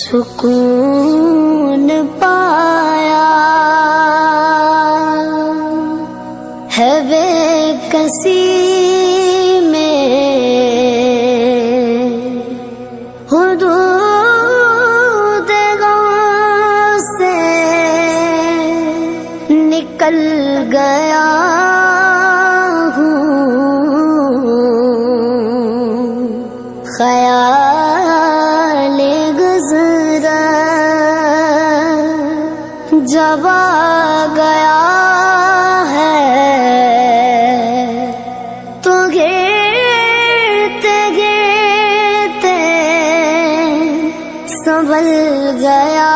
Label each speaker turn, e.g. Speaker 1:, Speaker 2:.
Speaker 1: سکون پایا ہے بے کسی میں، حدود غم سے نکل گیا خیال گزرا جب آ گیا ہے تو گرتے گرتے سنبھل گیا